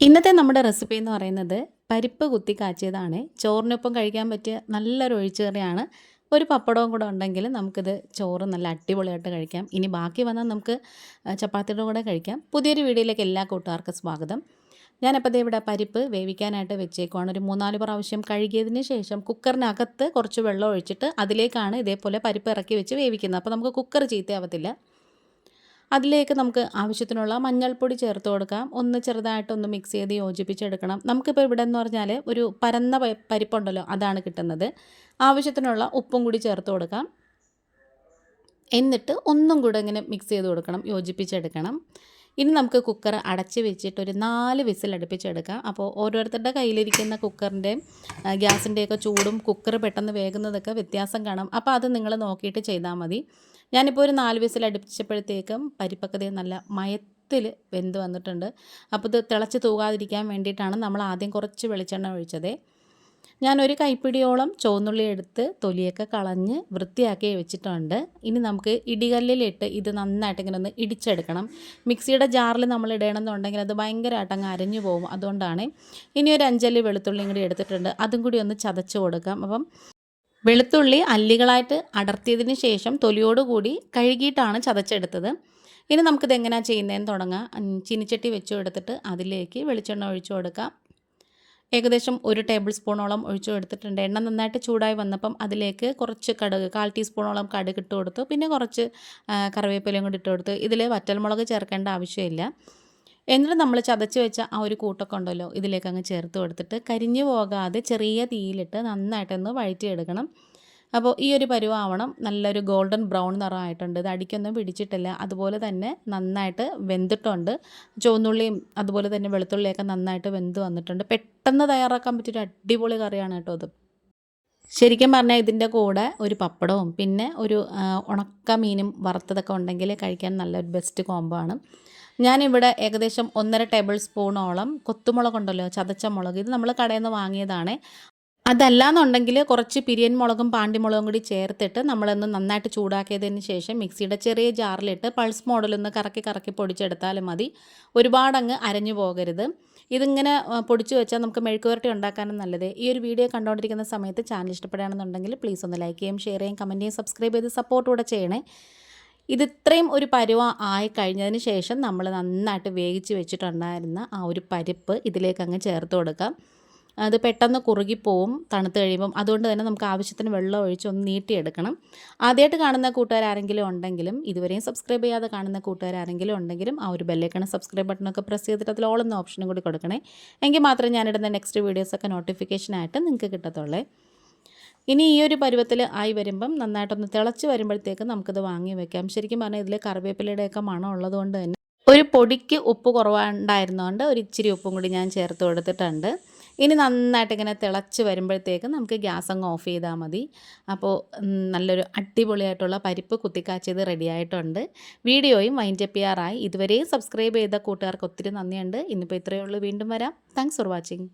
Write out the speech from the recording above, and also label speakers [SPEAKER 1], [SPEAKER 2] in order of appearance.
[SPEAKER 1] ഇന്നത്തെ നമ്മുടെ റെസിപ്പി എന്ന് പറയുന്നത് പരിപ്പ് കുത്തി കാച്ചിയതാണ്. ചോറിനൊപ്പം കഴിക്കാൻ പറ്റിയ നല്ലൊരു ഒഴിച്ചുകറിയാണ്. ഒരു പപ്പടവും കൂടെ ഉണ്ടെങ്കിൽ നമുക്കിത് ചോറ് നല്ല അടിപൊളിയായിട്ട് കഴിക്കാം. ഇനി ബാക്കി വന്നാൽ നമുക്ക് ചപ്പാത്തിയുടെ കൂടെ കഴിക്കാം. പുതിയൊരു വീഡിയോയിലേക്ക് എല്ലാ കൂട്ടുകാർക്കും സ്വാഗതം. ഞാനപ്പോൾ ഇവിടെ പരിപ്പ് വേവിക്കാനായിട്ട് വെച്ചേക്കുവാണ്. ഒരു 3-4 പ്രാവശ്യം കഴുകിയതിന് ശേഷം കുക്കറിനകത്ത് കുറച്ച് വെള്ളം ഒഴിച്ചിട്ട് അതിലേക്കാണ് ഇതേപോലെ പരിപ്പ് ഇറക്കി വെച്ച് വേവിക്കുന്നത്. അപ്പോൾ നമുക്ക് കുക്കർ ചീത്തയാവത്തില്ല. അതിലേക്ക് നമുക്ക് ആവശ്യത്തിനുള്ള മഞ്ഞൾപ്പൊടി ചേർത്ത് കൊടുക്കാം. ഒന്ന് ചെറുതായിട്ടൊന്ന് മിക്സ് ചെയ്ത് യോജിപ്പിച്ചെടുക്കണം. നമുക്കിപ്പോൾ ഇവിടെ എന്ന് പറഞ്ഞാൽ ഒരു പരന്ന പരിപ്പുണ്ടല്ലോ, അതാണ് കിട്ടുന്നത്. ആവശ്യത്തിനുള്ള ഉപ്പും കൂടി ചേർത്ത് കൊടുക്കാം. എന്നിട്ട് ഒന്നും കൂടെ ഇങ്ങനെ മിക്സ് ചെയ്ത് കൊടുക്കണം, യോജിപ്പിച്ചെടുക്കണം. ഇനി നമുക്ക് കുക്കർ അടച്ച് വെച്ചിട്ട് ഒരു 4 വിസിൽ അടുപ്പിച്ചെടുക്കാം. അപ്പോൾ ഓരോരുത്തരുടെ കയ്യിലിരിക്കുന്ന കുക്കറിൻ്റെയും ഗ്യാസിൻ്റെയൊക്കെ ചൂടും കുക്കർ പെട്ടെന്ന് വേകുന്നതൊക്കെ വ്യത്യാസം കാണും. അപ്പോൾ അത് നിങ്ങൾ നോക്കിയിട്ട് ചെയ്താൽ മതി. ഞാനിപ്പോൾ ഒരു 4 വിസിൽ അടുപ്പിച്ചപ്പോഴത്തേക്കും പരിപ്പൊക്കെ നല്ല മയത്തിൽ വെന്ത് വന്നിട്ടുണ്ട്. അപ്പോൾ ഇത് തിളച്ച് തൂകാതിരിക്കാൻ വേണ്ടിയിട്ടാണ് നമ്മൾ ആദ്യം കുറച്ച് വെളിച്ചെണ്ണ ഒഴിച്ചത്. ഞാനൊരു കൈപ്പിടിയോളം ചുവന്നുള്ളി എടുത്ത് തൊലിയൊക്കെ കളഞ്ഞ് വൃത്തിയാക്കി വെച്ചിട്ടുണ്ട്. ഇനി നമുക്ക് ഇടികല്ലിലിട്ട് ഇത് നന്നായിട്ട് ഇങ്ങനെ ഒന്ന് ഇടിച്ചെടുക്കണം. മിക്സിയുടെ ജാറിൽ നമ്മൾ ഇടണമെന്നുണ്ടെങ്കിൽ അത് ഭയങ്കരമായിട്ട് അങ്ങ് അരഞ്ഞു പോകും. അതുകൊണ്ടാണ്. ഇനി ഒരു 5 അല്ലി വെളുത്തുള്ളിയും കൂടി എടുത്തിട്ടുണ്ട്. അതും കൂടി ഒന്ന് ചതച്ച് കൊടുക്കാം. അപ്പം വെളുത്തുള്ളി അല്ലികളായിട്ട് അടർത്തിയതിന് ശേഷം തൊലിയോടുകൂടി കഴുകിയിട്ടാണ് ചതച്ചെടുത്തത്. ഇനി നമുക്കിത് എങ്ങനെയാണ് ചെയ്യുന്നതെന്ന് തുടങ്ങാം. ചീനിച്ചട്ടി വെച്ചു എടുത്തിട്ട് അതിലേക്ക് വെളിച്ചെണ്ണ ഒഴിച്ചു കൊടുക്കാം. ഏകദേശം 1 ടേബിൾ സ്പൂണോളം ഒഴിച്ചു കൊടുത്തിട്ടുണ്ട്. എണ്ണ നന്നായിട്ട് ചൂടായി വന്നപ്പം അതിലേക്ക് കുറച്ച് കടുക്, 1/4 ടീസ്പൂണോളം കടുക് ഇട്ട് കൊടുത്തു. പിന്നെ കുറച്ച് കറിവേപ്പിലയും കൂടി ഇട്ട് കൊടുത്തു. ഇതിൽ വറ്റൽമുളക് ചേർക്കേണ്ട ആവശ്യമില്ല. എന്നിട്ട് നമ്മൾ ചതച്ച് വെച്ച ആ ഒരു കൂട്ടൊക്കെ ഉണ്ടല്ലോ, ഇതിലേക്ക് അങ്ങ് ചേർത്ത് കൊടുത്തിട്ട് കരിഞ്ഞു പോകാതെ ചെറിയ തീയിലിട്ട് നന്നായിട്ടൊന്ന് വഴറ്റിയെടുക്കണം. അപ്പോൾ ഈ ഒരു പരുവാവണം. നല്ലൊരു ഗോൾഡൻ ബ്രൗൺ നിറമായിട്ടുണ്ട്. ഇത് അടിക്കൊന്നും പിടിച്ചിട്ടില്ല. അതുപോലെ തന്നെ നന്നായിട്ട് വെന്തിട്ടുണ്ട്. ചുവന്നുള്ളിയും അതുപോലെ തന്നെ വെളുത്തുള്ളിയൊക്കെ നന്നായിട്ട് വെന്ത് വന്നിട്ടുണ്ട്. പെട്ടെന്ന് തയ്യാറാക്കാൻ പറ്റിയൊരു അടിപൊളി കറിയാണ് കേട്ടോ ഇത്. ശരിക്കും പറഞ്ഞാൽ ഇതിൻ്റെ കൂടെ ഒരു പപ്പടവും പിന്നെ ഒരു ഉണക്ക മീനും വറുത്തതൊക്കെ ഉണ്ടെങ്കിൽ കഴിക്കാൻ നല്ലൊരു ബെസ്റ്റ് കോംബോ ആണ്. ഞാനിവിടെ ഏകദേശം 1.5 ടേബിൾ സ്പൂണോളം കൊത്തുമുളകുണ്ടല്ലോ, ചതച്ച മുളക്, ഇത് നമ്മൾ കടയിൽ നിന്ന് വാങ്ങിയതാണ്. അതല്ലാന്നുണ്ടെങ്കിൽ കുറച്ച് പിരിയൻ മുളകും പാണ്ടിമുളകും കൂടി ചേർത്തിട്ട് നമ്മളൊന്ന് നന്നായിട്ട് ചൂടാക്കിയതിന് ശേഷം മിക്സിയുടെ ചെറിയ ജാറിലിട്ട് പൾസ് മോഡലൊന്ന് കറക്കി കറക്കി പൊടിച്ചെടുത്താലും മതി. ഒരുപാടങ്ങ് അരഞ്ഞു പോകരുത്. ഇതിങ്ങനെ പൊടിച്ചു വെച്ചാൽ നമുക്ക് മെഴുക്കുവരട്ടി ഉണ്ടാക്കാനും നല്ലത്. ഈ ഒരു വീഡിയോ കണ്ടുകൊണ്ടിരിക്കുന്ന സമയത്ത് ചാനൽ ഇഷ്ടപ്പെടുകയാണെന്നുണ്ടെങ്കിൽ പ്ലീസ് ഒന്ന് ലൈക്ക് ചെയ്യും, ഷെയർ ചെയ്യും, കമൻറ്റ് ചെയ്യും, സബ്സ്ക്രൈബ് ചെയ്ത് സപ്പോർട്ട് കൂടെ ചെയ്യണേ. ഇത് ഇത്രയും ഒരു പരുവം ആയി കഴിഞ്ഞതിന് ശേഷം നമ്മൾ നന്നായിട്ട് വേവിച്ച് വെച്ചിട്ടുണ്ടായിരുന്ന ആ ഒരു പരിപ്പ് ഇതിലേക്ക് അങ്ങ് ചേർത്ത് കൊടുക്കാം. അത് പെട്ടെന്ന് കുറുകിപ്പോവും തണുത്ത് കഴിയുമ്പം. അതുകൊണ്ട് തന്നെ നമുക്ക് ആവശ്യത്തിന് വെള്ളം ഒഴിച്ച് ഒന്ന് നീട്ടിയെടുക്കണം. ആദ്യമായിട്ട് കാണുന്ന കൂട്ടുകാരാരെങ്കിലും ഉണ്ടെങ്കിലും ഇതുവരെയും സബ്സ്ക്രൈബ് ചെയ്യാതെ കാണുന്ന കൂട്ടുകാരാരെങ്കിലും ഉണ്ടെങ്കിലും ആ ഒരു ബെല്ലൈക്കൺ സബ്സ്ക്രൈബ് ബട്ടണൊക്കെ പ്രസ് ചെയ്തിട്ട് അതിൽ ഓൾ എന്ന ഓപ്ഷനും കൂടി കൊടുക്കണേ. എങ്കിൽ മാത്രമേ ഞാനിടുന്ന നെക്സ്റ്റ് വീഡിയോസൊക്കെ നോട്ടിഫിക്കേഷനായിട്ട് നിങ്ങൾക്ക് കിട്ടത്തുള്ളേ. ഇനി ഈ ഒരു പരുവത്തിൽ ആയി വരുമ്പം നന്നായിട്ടൊന്ന് തിളച്ച് വരുമ്പോഴത്തേക്ക് നമുക്കിത് വാങ്ങി വെക്കാം. ശരിക്കും പറഞ്ഞാൽ ഇതിൽ കറിവേപ്പിലയുടെയൊക്കെ മണം ഉള്ളതുകൊണ്ട് തന്നെ ഒരു പൊടിക്ക് ഉപ്പ് കുറവുണ്ടായിരുന്നതുകൊണ്ട് ഒരു ഇച്ചിരി ഉപ്പും കൂടി ഞാൻ ചേർത്ത് കൊടുത്തിട്ടുണ്ട്. ഇനി നന്നായിട്ട് ഇങ്ങനെ തിളച്ച് വരുമ്പോഴത്തേക്ക് നമുക്ക് ഗ്യാസ് അങ്ങ് ഓഫ് ചെയ്താൽ മതി. അപ്പോൾ നല്ലൊരു അടിപൊളിയായിട്ടുള്ള പരിപ്പ് കുത്തിക്കാച്ചിയത് റെഡി ആയിട്ടുണ്ട്. വീഡിയോയും വൈൻഡപ്പ് ചെയ്യാറായി. ഇതുവരെയും സബ്സ്ക്രൈബ് ചെയ്ത കൂട്ടുകാർക്ക് ഒത്തിരി നന്ദിയുണ്ട്. ഇന്നിപ്പോൾ ഇത്രയേ ഉള്ളൂ. വീണ്ടും വരാം. Thanks for watching.